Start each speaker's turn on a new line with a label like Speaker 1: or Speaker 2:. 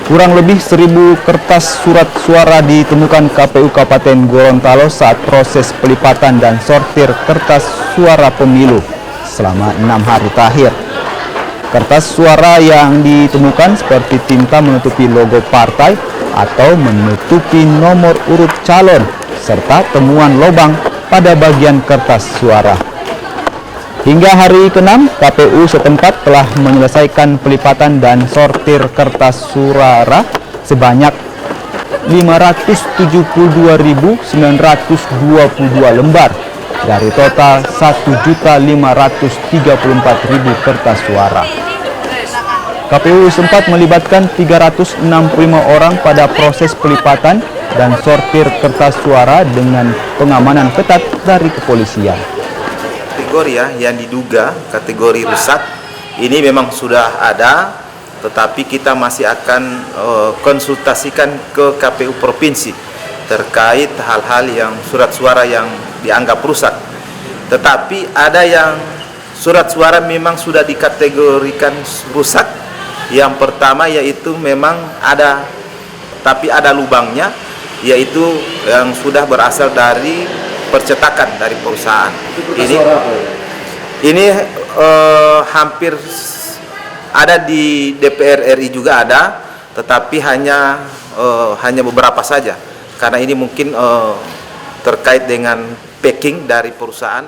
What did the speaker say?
Speaker 1: Kurang lebih 1.000 kertas surat suara ditemukan KPU Kabupaten Gorontalo saat proses pelipatan dan sortir kertas suara pemilu selama 6 hari terakhir. Kertas suara yang ditemukan seperti tinta menutupi logo partai atau menutupi nomor urut calon, serta temuan lubang pada bagian kertas suara. Hingga hari ke-6, KPU setempat telah menyelesaikan pelipatan dan sortir kertas suara sebanyak 572.922 lembar dari total 1.534.000 kertas suara. KPU sempat melibatkan 365 orang pada proses pelipatan dan sortir kertas suara dengan pengamanan ketat dari kepolisian.
Speaker 2: Kategori yang diduga kategori rusak ini memang sudah ada, tetapi kita masih akan konsultasikan ke KPU provinsi terkait hal-hal yang surat suara yang dianggap rusak. Tetapi ada yang surat suara memang sudah dikategorikan rusak. Yang pertama yaitu memang ada, tapi ada lubangnya, yaitu yang sudah berasal dari percetakan dari perusahaan. Ini hampir ada di DPR RI juga ada, tetapi hanya beberapa saja, karena ini mungkin terkait dengan packing dari perusahaan.